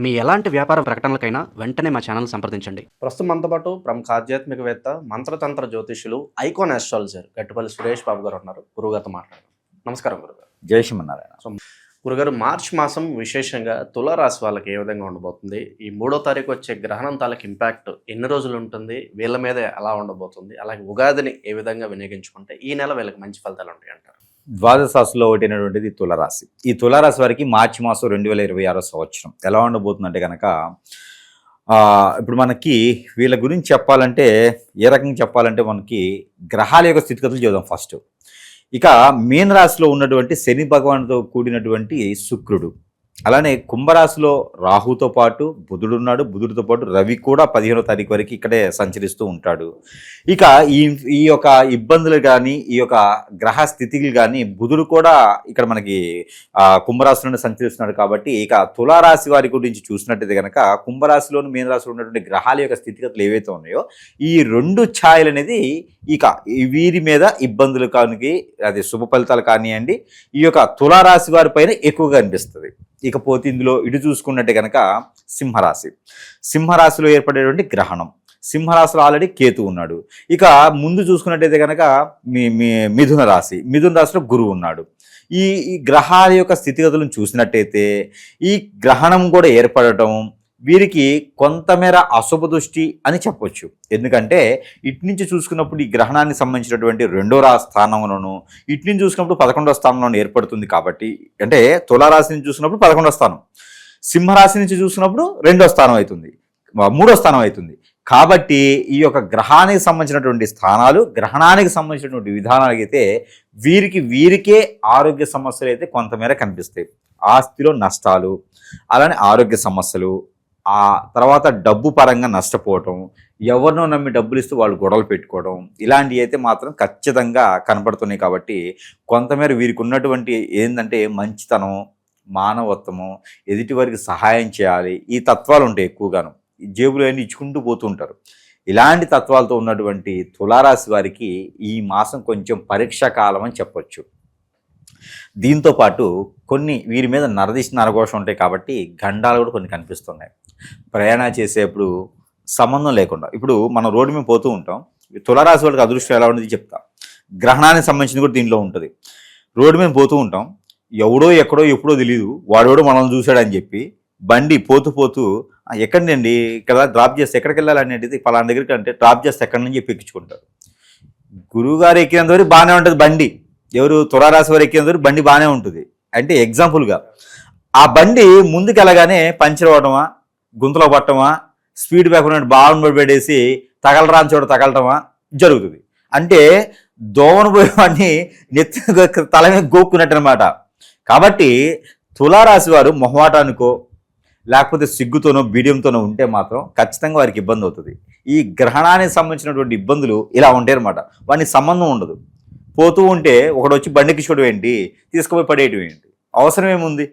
మీ ఎలాంటి వ్యాపార ప్రకటనలకైనా వెంటనే మా ఛానల్ సంప్రదించండి. ప్రస్తుతం మనతో పాటు ప్రముఖ ఆధ్యాత్మికవేత్త, మంత్రతంత్ర జ్యోతిషులు, ఐకాన్ ఆస్ట్రాలజర్ గట్టుపల్లి సురేష్ బాబు గారు ఉన్నారు. గురుగారితో మాట్లాడారు. నమస్కారం గురుగారు. జై శ్రీమన్నారాయణ. సో గురుగారు, మార్చి మాసం విశేషంగా తులారాశి వాళ్ళకి ఏ విధంగా ఉండబోతుంది? ఈ 3వ తారీఖు వచ్చే గ్రహణం తాలూకు ఇంపాక్ట్ ఎన్ని రోజులు ఉంటుంది? వీళ్ళ మీద ఎలా ఉండబోతుంది? అలాగే ఉగాదిని ఏ విధంగా వినియోగించుకుంటే ఈ నెల వీళ్ళకి మంచి ఫలితాలు ఉంటాయి అంటారు? ద్వాదశ రాశిలో ఒకటైనటువంటిది తులారాశి. ఈ తులారాశి వారికి మార్చి మాసం 2026 సంవత్సరం ఎలా ఉండబోతుందంటే కనుక ఇప్పుడు మనకి వీళ్ళ గురించి చెప్పాలంటే ఏ రకంగా చెప్పాలంటే మనకి గ్రహాల యొక్క స్థితిగతులు చూద్దాం. ఫస్ట్ ఇక మీన రాశిలో ఉన్నటువంటి శని భగవానుతో కూడినటువంటి శుక్రుడు, అలానే కుంభరాశిలో రాహుతో పాటు బుధుడు ఉన్నాడు. బుధుడితో పాటు రవి కూడా 15వ తారీఖు వరకు ఇక్కడే సంచరిస్తూ ఉంటాడు. ఇక ఈ యొక్క ఇబ్బందులు కానీ ఈ యొక్క గ్రహ స్థితిలు కానీ బుధుడు కూడా ఇక్కడ మనకి కుంభరాశిలోనే సంచరిస్తున్నాడు. కాబట్టి ఇక తులారాశి వారి గురించి చూసినట్టయితే కనుక కుంభరాశిలోను మీన రాశిలో ఉన్నటువంటి గ్రహాల యొక్క స్థితిగతులు ఏవైతే ఉన్నాయో ఈ రెండు ఛాయలు అనేది ఇక వీరి మీద ఇబ్బందులు కానీ అది శుభ ఫలితాలు కానివ్వండి ఈ యొక్క తులారాశి వారి పైన ఎక్కువగా అనిపిస్తుంది. ఇకపోతే ఇందులో ఇటు చూసుకున్నట్టే కనుక సింహరాశిలో ఏర్పడేటువంటి గ్రహణం, సింహరాశిలో ఆల్రెడీ కేతు ఉన్నాడు. ఇక ముందు చూసుకున్నట్టయితే కనుక మిథున రాశిలో గురువు ఉన్నాడు. ఈ గ్రహాల యొక్క స్థితిగతులను చూసినట్టయితే ఈ గ్రహణం కూడా ఏర్పడటం వీరికి కొంతమేర అశుభ దృష్టి అని చెప్పొచ్చు. ఎందుకంటే ఇటు నుంచి చూసుకున్నప్పుడు ఈ గ్రహణానికి సంబంధించినటువంటి 2వ స్థానంలోను, ఇటు నుంచి చూసుకున్నప్పుడు 11వ స్థానంలోనూ ఏర్పడుతుంది. కాబట్టి అంటే తులారాశి నుంచి చూసినప్పుడు 11వ స్థానం, సింహరాశి నుంచి చూసినప్పుడు 2వ స్థానం అవుతుంది, 3వ స్థానం అవుతుంది. కాబట్టి ఈ యొక్క గ్రహానికి సంబంధించినటువంటి స్థానాలు, గ్రహణానికి సంబంధించినటువంటి విధానాలు అయితే వీరికే ఆరోగ్య సమస్యలు అయితే కొంతమేర కనిపిస్తాయి. ఆస్తిలో నష్టాలు, అలానే ఆరోగ్య సమస్యలు, ఆ తర్వాత డబ్బు పరంగా నష్టపోవటం, ఎవరినో నమ్మి డబ్బులు ఇస్తూ వాళ్ళు గొడవలు పెట్టుకోవడం, ఇలాంటివి అయితే మాత్రం ఖచ్చితంగా కనపడుతున్నాయి. కాబట్టి కొంతమేర వీరికి ఉన్నటువంటి ఏంటంటే మంచితనం, మానవత్వము, ఎదుటి వారికి సహాయం చేయాలి, ఈ తత్వాలు ఉంటాయి ఎక్కువగాను. జేబులు అన్నీ ఇచ్చుకుంటూ పోతూ ఉంటారు. ఇలాంటి తత్వాలతో ఉన్నటువంటి తులారాశి వారికి ఈ మాసం కొంచెం పరీక్షా కాలం అని చెప్పొచ్చు. దీంతో పాటు కొన్ని వీరి మీద నరఘోషం ఉంటాయి. కాబట్టి గండాలు కూడా కొన్ని కనిపిస్తున్నాయి. ప్రయాణం చేసేప్పుడు సంబంధం లేకుండా ఇప్పుడు మనం రోడ్డు మీద పోతూ ఉంటాం. తులారాశి వాళ్ళకి అదృష్టం ఎలా ఉండేది చెప్తా. గ్రహణానికి సంబంధించింది కూడా దీంట్లో ఉంటుంది. రోడ్డు మీద పోతూ ఉంటాం, ఎవడో ఎక్కడో ఎప్పుడో తెలియదు వాడెవడో మనల్ని చూశాడని చెప్పి బండి పోతూ ఎక్కడండి ఇక్కడ డ్రాప్ చేస్తే ఎక్కడికి వెళ్ళాలనేది పలానా దగ్గరికి అంటే డ్రాప్ చేస్తే ఎక్కడి నుంచి చెప్పి ఎక్కించుకుంటారు. గురువుగారు ఎక్కినంత వరకు బాగానే ఉంటుంది బండి, ఎవరు తులారాశి వారు ఎక్కినంత బండి బాగానే ఉంటుంది. అంటే ఎగ్జాంపుల్గా ఆ బండి ముందుకు వెళ్ళగానే పంచర్ అవ్వడమా, గుంతలో పట్టడమా, స్పీడ్ బ్రేకర్ బాగా పెట్టేసి తగలరాని చోట తగలటమా జరుగుతుంది. అంటే దోవన పోయేవాడిని నెత్తి తల మీద గోక్కున్నట్టు అనమాట. కాబట్టి తులారాశి వారు మొహమాటానికో లేకపోతే సిగ్గుతోనో బీడియంతోనో ఉంటే మాత్రం ఖచ్చితంగా వారికి ఇబ్బంది అవుతుంది. ఈ గ్రహణానికి సంబంధించినటువంటి ఇబ్బందులు ఇలా ఉంటాయి అనమాట. వానికి సంబంధం ఉండదు. పోతూ ఉంటే ఒకడు వచ్చి బండికి చూడడం ఏంటి, తీసుకుపోయి పడేయటం ఏంటి, అవసరం ఏముంది?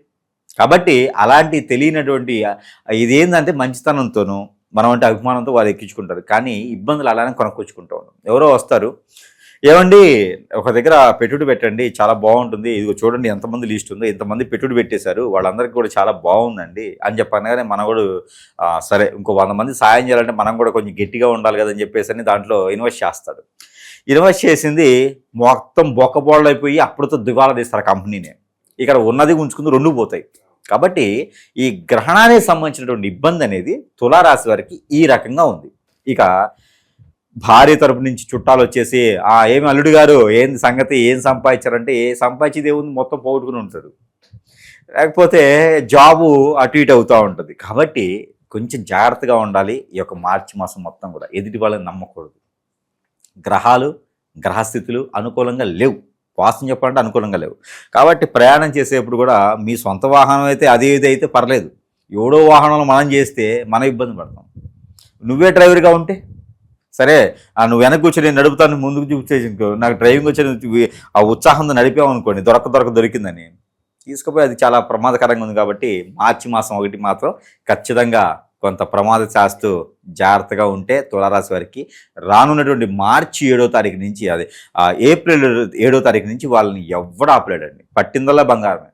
కాబట్టి అలాంటి తెలియనటువంటి ఇదేంటంటే మంచితనంతోనూ మనం అంటే అభిమానంతో వాళ్ళు ఎక్కించుకుంటారు. కానీ ఇబ్బందులు అలానే కొనుక్కొచ్చుకుంటూ ఉంటాం. ఎవరో వస్తారు, ఏమండి ఒక దగ్గర పెట్టుబడి పెట్టండి చాలా బాగుంటుంది, ఇదిగో చూడండి ఎంతమంది లిస్ట్ ఉందో, ఇంతమంది పెట్టుబడి పెట్టేశారు, వాళ్ళందరికీ కూడా చాలా బాగుందండి అని చెప్పగానే మనం కూడా సరే ఇంకో 100 మంది సాయం చేయాలంటే మనం కూడా కొంచెం గట్టిగా ఉండాలి కదని చెప్పేసి దాంట్లో ఇన్వెస్ట్ చేస్తాడు. ఇన్వెస్ట్ చేసింది మొత్తం బొక్కబోళ్ళు అయిపోయి అప్పుడుతో దివాలా తీస్తారు కంపెనీనే. ఇక్కడ ఉన్నది ఉంచుకుంది 2 పోతాయి. కాబట్టి ఈ గ్రహణానికి సంబంధించినటువంటి ఇబ్బంది అనేది తులారాశి వారికి ఈ రకంగా ఉంది. ఇక భార్య తరపు నుంచి చుట్టాలు వచ్చేసి ఏమి అల్లుడు గారు ఏంది సంగతి, ఏం సంపాదించారంటే ఏ సంపాదించేది ఏముంది మొత్తం పోగొట్టుకుని ఉంటాడు. లేకపోతే జాబు అటు ఇటు అవుతూ ఉంటుంది. కాబట్టి కొంచెం జాగ్రత్తగా ఉండాలి. ఈ యొక్క మార్చి మాసం మొత్తం కూడా ఎదుటి వాళ్ళని నమ్మకూడదు. గ్రహస్థితులు అనుకూలంగా లేవు. వాస్తవం చెప్పాలంటే అనుకూలంగా లేవు. కాబట్టి ప్రయాణం చేసేప్పుడు కూడా మీ సొంత వాహనం అయితే అది ఇది అయితే పర్లేదు, ఎవడో వాహనంలో మనం చేస్తే మనం ఇబ్బంది పడతాం. నువ్వే డ్రైవర్గా ఉంటే సరే, నువ్వు వెనక్కి కూర్చొని నేను నడుపుతాను, ముందుకు చూసేసి నాకు డ్రైవింగ్ వచ్చి ఆ ఉత్సాహంతో నడిపావు అనుకోండి, దొరికిందని తీసుకుపోయి అది చాలా ప్రమాదకరంగా ఉంది. కాబట్టి మార్చి మాసం 1 మాత్రం ఖచ్చితంగా కొంత ప్రమాద శాస్తూ జాగ్రత్తగా ఉంటే తులారాశి వారికి రానున్నటువంటి మార్చి 7వ తారీఖు నుంచి అది ఏప్రిల్ 7వ తారీఖు నుంచి వాళ్ళని ఎవ్వడు ఆపలేడండి. పట్టిందల్లా బంగారమే.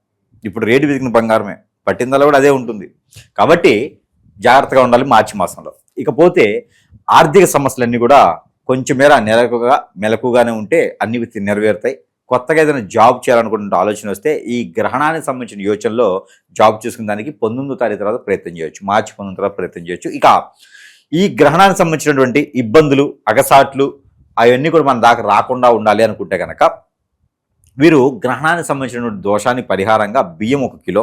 ఇప్పుడు రేటు పెరిగిన బంగారమే. పట్టిందల్లా కూడా అదే ఉంటుంది. కాబట్టి జాగ్రత్తగా ఉండాలి మార్చి మాసంలో. ఇకపోతే ఆర్థిక సమస్యలన్నీ కూడా కొంచెం మేర మెలకుగానే ఉంటే అన్ని నెరవేరుతాయి. కొత్తగా ఏదైనా జాబ్ చేయాలనుకుంటున్న ఆలోచన వస్తే ఈ గ్రహణానికి సంబంధించిన యోచనలో జాబ్ చేసుకునే దానికి 19వ తారీఖు తర్వాత ప్రయత్నం చేయొచ్చు, మార్చి 19 తర్వాత ప్రయత్నం చేయొచ్చు. ఇక ఈ గ్రహణానికి సంబంధించినటువంటి ఇబ్బందులు, అగసాట్లు అవన్నీ కూడా మన దాకా రాకుండా ఉండాలి అనుకుంటే కనుక వీరు గ్రహణానికి సంబంధించినటువంటి దోషానికి పరిహారంగా బియ్యం 1 కిలో,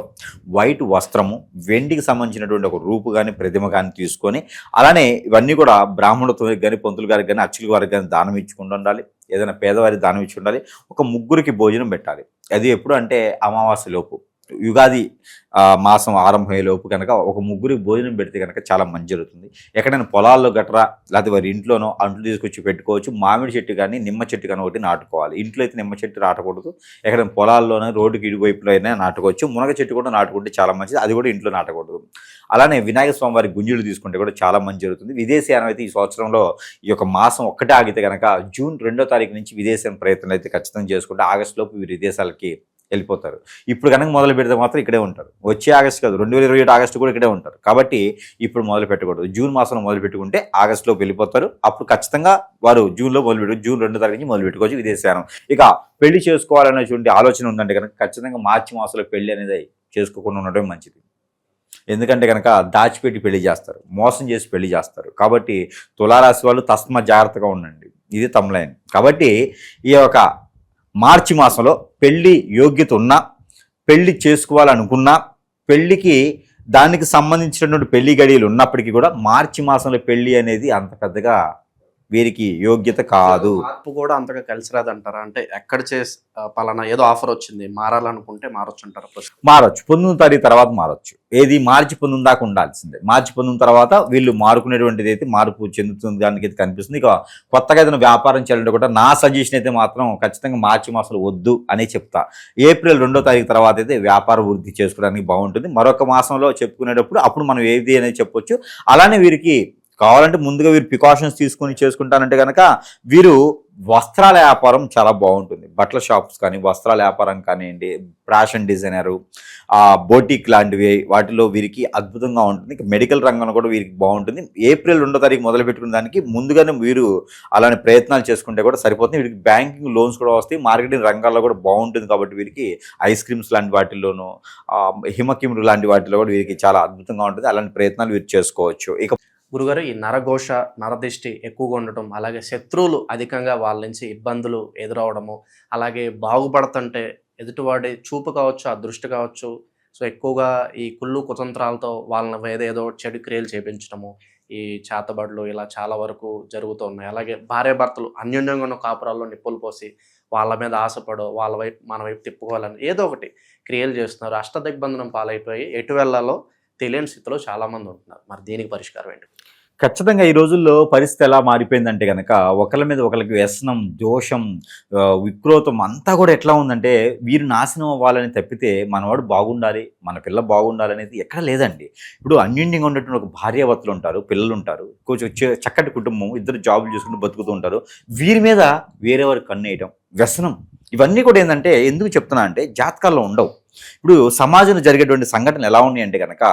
వైట్ వస్త్రము, వెండికి సంబంధించినటువంటి ఒక రూపు కానీ ప్రతిమ కానీ తీసుకొని, అలానే ఇవన్నీ కూడా బ్రాహ్మణులతో కానీ పంతులు గారికి కానీ అర్చకుల వారికి కానీ దానం ఇచ్చుకుంటూ ఉండాలి. ఏదైనా పేదవారికి దానం ఇచ్చి ఉండాలి. ఒక 3 భోజనం పెట్టాలి. అది ఎప్పుడు అంటే అమావాస్య లోపు, యుగాది మాసం ఆరంభమయ్యేలోపు కనుక ఒక 3 భోజనం పెడితే కనుక చాలా మంచి జరుగుతుంది. ఎక్కడైనా పొలాల్లో గట్రా లేకపోతే వారి ఇంట్లోనో అంట్లు తీసుకొచ్చి పెట్టుకోవచ్చు. మామిడి చెట్టు కానీ నిమ్మ చెట్టు కానీ ఒకటి నాటుకోవాలి. ఇంట్లో అయితే నిమ్మ చెట్టు నాటకూడదు. ఎక్కడైనా పొలాల్లోనే రోడ్డుకి ఇరువైపులో అయినా నాటుకోవచ్చు. మునగ చెట్టు కూడా నాటుకుంటే చాలా మంచిది, అది కూడా ఇంట్లో నాటకూడదు. అలానే వినాయక స్వామి వారి గుంజులు తీసుకుంటే కూడా చాలా మంచి జరుగుతుంది. విదేశీయానం అయితే ఈ సంవత్సరంలో ఈ యొక్క మాసం ఒక్కటే ఆగితే కనుక జూన్ 2వ తారీఖు నుంచి విదేశీయానం ప్రయత్నం అయితే ఖచ్చితంగా చేసుకుంటే ఆగస్టులోపు వీరు విదేశాలకి వెళ్ళిపోతారు. ఇప్పుడు కనుక మొదలు పెడితే మాత్రం ఇక్కడే ఉంటారు. వచ్చే ఆగస్టు కాదు, 2027 ఆగస్టు కూడా ఇక్కడే ఉంటారు. కాబట్టి ఇప్పుడు మొదలు పెట్టకూడదు. జూన్ మాసంలో మొదలు పెట్టుకుంటే ఆగస్టులోకి వెళ్ళిపోతారు. అప్పుడు ఖచ్చితంగా వారు జూన్లో మొదలుపెట్టు, జూన్ 2వ తారీఖు నుంచి మొదలు పెట్టుకోవచ్చు విదేశీయానం. ఇక పెళ్లి చేసుకోవాలనేటువంటి ఆలోచన ఉందంటే కనుక ఖచ్చితంగా మార్చి మాసంలో పెళ్లి అనేది చేసుకోకుండా ఉండటం మంచిది. ఎందుకంటే కనుక దాచిపెట్టి పెళ్లి చేస్తారు, మోసం చేసి పెళ్లి చేస్తారు. కాబట్టి తులారాశి వాళ్ళు తస్మా జాగ్రత్తగా ఉండండి. ఇది తమ్లైన్. కాబట్టి ఈ యొక్క మార్చి మాసంలో పెళ్లి యోగ్యత ఉన్నా, పెళ్లి చేసుకోవాలనుకున్నా, పెళ్లికి దానికి సంబంధించినటువంటి పెళ్లి గడియలు ఉన్నప్పటికీ కూడా మార్చి మాసంలో పెళ్లి అనేది అంత పెద్దగా వీరికి యోగ్యత కాదు. మార్పు కూడా అంతగా కలిసి రాదంటారా? అంటే ఎక్కడ పలానా ఏదో ఆఫర్ వచ్చింది మారాలనుకుంటే మారొచ్చు అంటారా? మారొచ్చు, 19వ తారీఖు తర్వాత మారొచ్చు. ఏది మార్చి 19 దాకా ఉండాల్సిందే. మార్చి 19 తర్వాత వీళ్ళు మారుకునేటువంటిది అయితే మార్పు చెందుతుంది, దానికి అయితే కనిపిస్తుంది. ఇక కొత్తగా ఏదైనా వ్యాపారం చేయాలంటే కూడా నా సజెషన్ అయితే మాత్రం ఖచ్చితంగా మార్చి మాసంలో వద్దు అని చెప్తా. ఏప్రిల్ 2వ తారీఖు తర్వాత అయితే వ్యాపార వృద్ధి చేసుకోవడానికి బాగుంటుంది. మరొక మాసంలో చెప్పుకునేటప్పుడు అప్పుడు మనం ఏది అనేది చెప్పొచ్చు. అలానే వీరికి కావాలంటే ముందుగా వీరు ప్రికాషన్స్ తీసుకొని చేసుకుంటానంటే కనుక వీరు వస్త్రాల వ్యాపారం చాలా బాగుంటుంది. బట్టల షాప్స్ కానీ, వస్త్రాల వ్యాపారం కానివ్వండి, ఫ్యాషన్ డిజైనరు, బోటిక్ లాంటివి, వాటిలో వీరికి అద్భుతంగా ఉంటుంది. మెడికల్ రంగంలో కూడా వీరికి బాగుంటుంది. ఏప్రిల్ 2వ తారీఖు మొదలు పెట్టుకునే దానికి ముందుగానే వీరు అలానే ప్రయత్నాలు చేసుకుంటే కూడా సరిపోతుంది. వీరికి బ్యాంకింగ్ లోన్స్ కూడా వస్తాయి. మార్కెటింగ్ రంగాల్లో కూడా బాగుంటుంది. కాబట్టి వీరికి ఐస్ క్రీమ్స్ లాంటి వాటిల్లోనూ, హిమకిములు లాంటి వాటిలో కూడా వీరికి చాలా అద్భుతంగా ఉంటుంది. అలాంటి ప్రయత్నాలు వీరు చేసుకోవచ్చు. ఇక గురుగారు, ఈ నరఘోష, నరదిష్టి ఎక్కువగా ఉండటం, అలాగే శత్రువులు అధికంగా వాళ్ళ నుంచి ఇబ్బందులు ఎదురవడము, అలాగే బాగుపడుతుంటే ఎదుటివాడి చూపు కావచ్చు, ఆ దృష్టి కావచ్చు, సో ఎక్కువగా ఈ కుళ్ళు కుతంత్రాలతో వాళ్ళని ఏదో చెడు క్రియలు చేపించడము, ఈ చేతబడులు ఇలా చాలా వరకు జరుగుతూ ఉన్నాయి. అలాగే భార్యాభర్తలు అన్యోన్యంగా ఉన్న కాపురాల్లో నిప్పులు పోసి వాళ్ళ మీద ఆశపడో, వాళ్ళ వైపు మన వైపు తిప్పుకోవాలని ఏదో ఒకటి క్రియలు చేస్తున్నారు. అష్టదిగ్బంధనం పాలైపోయి ఎటు వెళ్ళాలో తెలియని స్థితిలో చాలామంది ఉంటున్నారు. మరి దీనికి పరిష్కారం ఏంటి? ఖచ్చితంగా ఈ రోజుల్లో పరిస్థితి ఎలా మారిపోయిందంటే కనుక ఒకళ్ళ మీద ఒకరికి వ్యసనం, దోషం, విక్రోధం అంతా కూడా ఎట్లా ఉందంటే వీరు నాశనం అవ్వాలని తప్పితే మనవాడు బాగుండాలి, మన పిల్ల బాగుండాలి అనేది ఎక్కడ లేదండి. ఇప్పుడు అన్యోన్యంగా ఉన్నటువంటి ఒక భార్యాభర్తలు ఉంటారు, పిల్లలు ఉంటారు, కొంచెం చక్కటి కుటుంబం, ఇద్దరు జాబులు చేసుకుంటూ బతుకుతూ ఉంటారు. వీరి మీద వేరే వారికి కన్నేయటం, వ్యసనం, ఇవన్నీ కూడా ఏంటంటే ఎందుకు చెప్తున్నా అంటే జాతకాల్లో ఉండవు. ఇప్పుడు సమాజంలో జరిగేటువంటి సంఘటనలు ఎలా ఉన్నాయి అంటే కనుక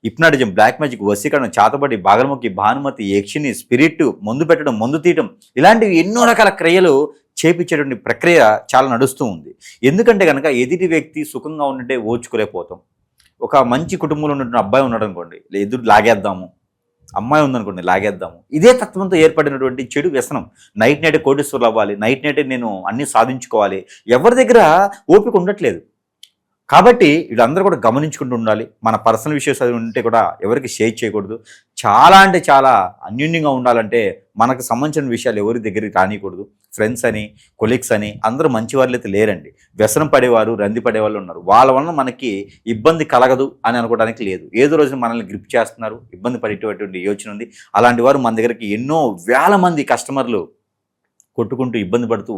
హిప్నాటిజం, బ్లాక్ మ్యాజిక్, వశీకరణ, చాతబడి, బాగలముఖి, భానుమతి, యక్షిని, స్పిరిట్, మందు పెట్టడం, మందు తీయటం, ఇలాంటివి ఎన్నో రకాల క్రియలు చేపించేటువంటి ప్రక్రియ చాలా నడుస్తూ ఉంది. ఎందుకంటే కనుక ఎదుటి వ్యక్తి సుఖంగా ఉంటే ఓర్చుకోలేకపోతాం. ఒక మంచి కుటుంబంలో ఉన్నటువంటి అబ్బాయి ఉన్నాడు అనుకోండి, ఎదురు లాగేద్దాము, అమ్మాయి ఉందనుకోండి లాగేద్దాము. ఇదే తత్వంతో ఏర్పడినటువంటి చెడు వ్యసనం. నైట్ నైటే కోటీశ్వరులు అవ్వాలి, నైట్ నైటే నేను అన్నీ సాధించుకోవాలి, ఎవరి దగ్గర ఓపిక ఉండట్లేదు. కాబట్టి వీళ్ళందరూ కూడా గమనించుకుంటూ ఉండాలి. మన పర్సనల్ విషయాలు అది ఉంటే కూడా ఎవరికి షేర్ చేయకూడదు. చాలా అంటే చాలా అన్యోన్యంగా ఉండాలంటే మనకు సంబంధించిన విషయాలు ఎవరి దగ్గరికి రానియకూడదు. ఫ్రెండ్స్ అని, కొలీగ్స్ అని అందరూ మంచి వాళ్ళు అయితే లేరండి. వ్యసనం పడేవారు, రంది పడేవాళ్ళు ఉన్నారు. వాళ్ళ వలన మనకి ఇబ్బంది కలగదు అని అనుకోవడానికి లేదు. ఏదో రోజు మనల్ని గ్రిప్ చేస్తున్నారు, ఇబ్బంది పడేటటువంటి యోచన ఉంది. అలాంటి వారు మన దగ్గరికి ఎన్నో వేల మంది కస్టమర్లు కొట్టుకుంటూ ఇబ్బంది పడుతూ,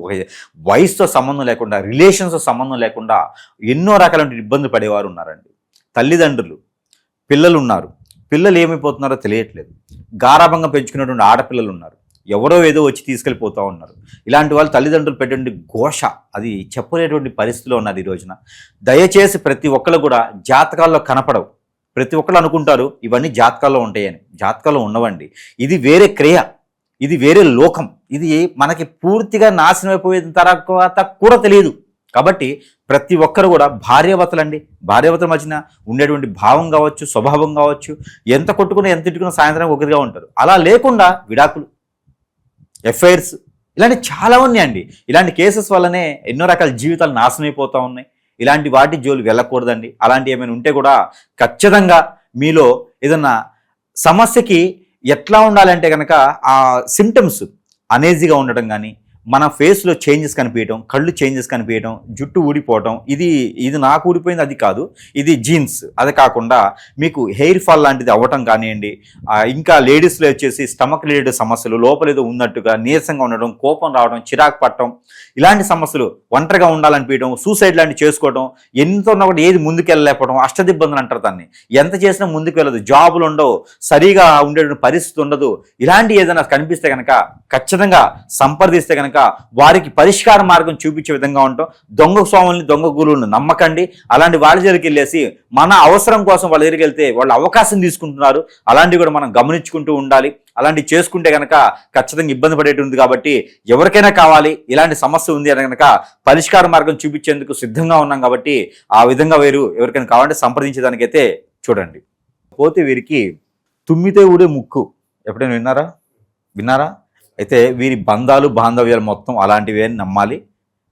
వయసుతో సంబంధం లేకుండా, రిలేషన్స్తో సంబంధం లేకుండా ఎన్నో రకాల ఇబ్బంది పడేవారు ఉన్నారండి. తల్లిదండ్రులు, పిల్లలు ఉన్నారు, పిల్లలు ఏమైపోతున్నారో తెలియట్లేదు. గారాభంగా పెంచుకున్నటువంటి ఆడపిల్లలు ఉన్నారు, ఎవరో ఏదో వచ్చి తీసుకెళ్ళిపోతూ ఉన్నారు. ఇలాంటి వాళ్ళు తల్లిదండ్రులు పెట్టండి ఘోష అది చెప్పలేటువంటి పరిస్థితిలో ఉన్నారు ఈ రోజున. దయచేసి ప్రతి ఒక్కరు కూడా జాతకాల్లో కనపడవు. ప్రతి ఒక్కరు అనుకుంటారు ఇవన్నీ జాతకాల్లో ఉంటాయని. జాతకాల్లో ఉండవండి. ఇది వేరే క్రియ, ఇది వేరే లోకం, ఇది మనకి పూర్తిగా నాశనం అయిపోయిన తర్వాత కూడా తెలియదు. కాబట్టి ప్రతి ఒక్కరు కూడా భార్యాభర్తల మధ్యన ఉండేటువంటి భావం కావచ్చు, స్వభావం కావచ్చు, ఎంత కొట్టుకున్నా ఎంత తిట్టుకున్నా సాయంత్రం ఒకరిగా ఉంటారు. అలా లేకుండా విడాకులు, ఎఫ్ఐఆర్స్ ఇలాంటి చాలా ఉన్నాయండి. ఇలాంటి కేసెస్ వల్లనే ఎన్నో రకాల జీవితాలు నాశనం అయిపోతూ ఉన్నాయి. ఇలాంటి వాటి జోలు వెళ్ళకూడదండి. అలాంటి ఏమైనా ఉంటే కూడా ఖచ్చితంగా మీలో ఏదన్నా సమస్యకి ఎట్లా ఉండాలంటే కనుక ఆ సిమ్టమ్స్ అనేజీగా ఉండటం కానీ, మన ఫేస్లో చేంజెస్ కనిపించడం, కళ్ళు చేంజెస్ కనిపించడం, జుట్టు ఊడిపోవటం, ఇది నాకు ఊడిపోయింది అది కాదు, ఇది జీన్స్, అది కాకుండా మీకు హెయిర్ ఫాల్ లాంటిది అవ్వటం కానివ్వండి, ఇంకా లేడీస్లో వచ్చేసి స్టమక్ రిలేటెడ్ సమస్యలు, లోపల ఏదో ఉన్నట్టుగా నీరసంగా ఉండడం, కోపం రావడం, చిరాకు పట్టడం, ఇలాంటి సమస్యలు, ఒంటరిగా ఉండాలనిపించడం, సూసైడ్ లాంటివి చేసుకోవడం, ఎంత ఉన్నా కూడా ఏది ముందుకు వెళ్ళలేకపోవడం, అష్టదిబ్బందులు అంటారు దాన్ని. ఎంత చేసినా ముందుకు వెళ్ళదు, జాబులు ఉండవు, సరిగా ఉండేటువంటి పరిస్థితి ఉండదు. ఇలాంటి ఏదైనా కనిపిస్తే కనుక ఖచ్చితంగా సంప్రదిస్తే కనుక వారికి పరిష్కార మార్గం చూపించే విధంగా ఉంటాం. దొంగ స్వాముల్ని, దొంగ గురువులను నమ్మకండి. అలాంటి వాళ్ళ దగ్గరికి వెళ్ళేసి మన అవసరం కోసం వాళ్ళ దగ్గరికి వెళ్తే వాళ్ళు అవకాశం తీసుకుంటున్నారు. అలాంటివి కూడా మనం గమనించుకుంటూ ఉండాలి. అలాంటివి చేసుకుంటే కనుక ఖచ్చితంగా ఇబ్బంది పడేటుంది. కాబట్టి ఎవరికైనా కావాలి ఇలాంటి సమస్య ఉంది అని కనుక పరిష్కార మార్గం చూపించేందుకు సిద్ధంగా ఉన్నాం. కాబట్టి ఆ విధంగా ఎవరికైనా కావాలంటే సంప్రదించడానికైతే చూడండి. పోతే వీరికి తుమ్మితే ఊడే ముక్కు ఎప్పుడైనా విన్నారా? అయితే వీరి బంధాలు, బాంధవ్యాలు మొత్తం అలాంటివి అని నమ్మాలి.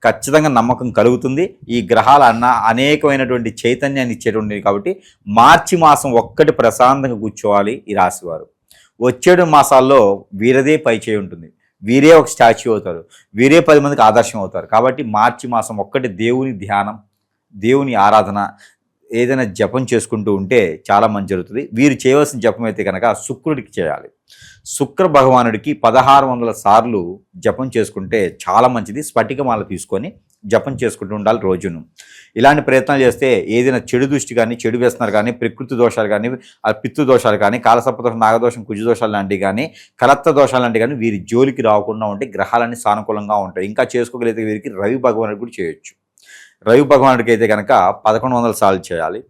ఖచ్చితంగా నమ్మకం కలుగుతుంది. ఈ గ్రహాలు అనేకమైనటువంటి చైతన్యాన్ని ఇచ్చేటువంటివి. కాబట్టి మార్చి మాసం ఒక్కటి ప్రశాంతంగా కూర్చోవాలి ఈ రాశివారు. వచ్చేడు మాసాల్లో వీరదే పై చేయి ఉంటుంది. వీరే ఒక స్టాచ్యూ అవుతారు. వీరే 10 మందికి ఆదర్శం అవుతారు. కాబట్టి మార్చి మాసం ఒక్కటి దేవుని ధ్యానం, దేవుని ఆరాధన, ఏదైనా జపం చేసుకుంటూ ఉంటే చాలా మంచి జరుగుతుంది. వీరు చేయవలసిన జపం అయితే కనుక శుక్రుడికి చేయాలి. శుక్ర భగవానుడికి 1600 సార్లు జపం చేసుకుంటే చాలా మంచిది. స్ఫటికమాల తీసుకొని జపం చేసుకుంటూ ఉండాలి రోజును. ఇలాంటి ప్రయత్నాలు చేస్తే ఏదైనా చెడు దృష్టి కానీ, చెడు వ్యసనాలు కానీ, ప్రకృతి దోషాలు కానీ, పితృ దోషాలు కానీ, కాలసర్పదోషం, నాగదోషం, కుజదోషాలు లాంటివి కానీ, కలత్త దోషాలు లాంటివి కానీ వీరి జోలికి రాకుండా ఉంటే గ్రహాలన్నీ సానుకూలంగా ఉంటాయి. ఇంకా చేసుకోగలిగితే వీరికి రవి భగవానుడికి కూడా చేయొచ్చు. రవి భగవానుడికి అయితే కనుక 1100 సార్లు చేయాలి.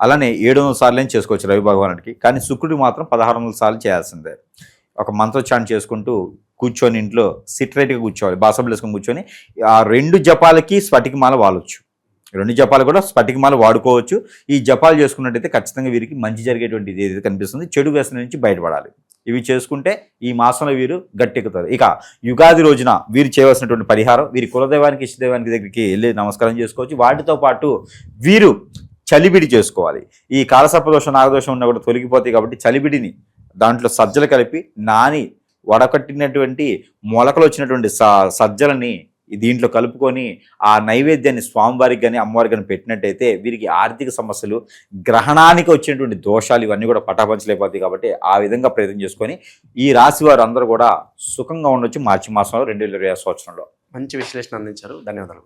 అలానే 700 సార్లు చేసుకోవచ్చు రవి భగవానుడికి. కానీ శుక్రుడికి మాత్రం 1600 సార్లు చేయాల్సిందే. ఒక మంత్రోచ్చారణ చేసుకుంటూ కూర్చొని ఇంట్లో సిట్రైట్గా కూర్చోవాలి. బాసబులు వేసుకొని కూర్చొని ఆ 2 జపాలకి స్ఫటికమాల వాడవచ్చు. 2 జపాలు కూడా స్ఫటికమాల వాడుకోవచ్చు. ఈ జపాలు చేసుకున్నట్టయితే ఖచ్చితంగా వీరికి మంచి జరిగేటువంటి ఏదైతే కనిపిస్తుంది, చెడు వ్యసనం నుంచి బయటపడాలి. ఇవి చేసుకుంటే ఈ మాసంలో వీరు గట్టెక్కుతారు. ఇక యుగాది రోజున వీరు చేయవలసినటువంటి పరిహారం, వీరి కులదైవానికి, ఇష్టదైవానికి దగ్గరికి వెళ్ళి నమస్కారం చేసుకోవచ్చు. వాటితో పాటు వీరు చలిబిడి చేసుకోవాలి. ఈ కాలసర్పదోషం, నాగదోషం ఉన్నా కూడా తొలగిపోతాయి. కాబట్టి చలిబిడిని దాంట్లో సజ్జలు కలిపి నాని వడకట్టినటువంటి మొలకలు వచ్చినటువంటి సజ్జలని దీంట్లో కలుపుకొని ఆ నైవేద్యాన్ని స్వామివారికి కానీ, అమ్మవారికి కానీ పెట్టినట్టయితే వీరికి ఆర్థిక సమస్యలు, గ్రహణానికి వచ్చినటువంటి దోషాలు ఇవన్నీ కూడా పటాపంచలేకపోతాయి. కాబట్టి ఆ విధంగా ప్రయత్నం చేసుకొని ఈ రాశి వారు అందరూ కూడా సుఖంగా ఉండొచ్చు మార్చి మాసంలో 2020 సంవత్సరంలో. మంచి విశ్లేషణ అందించారు. ధన్యవాదాలు.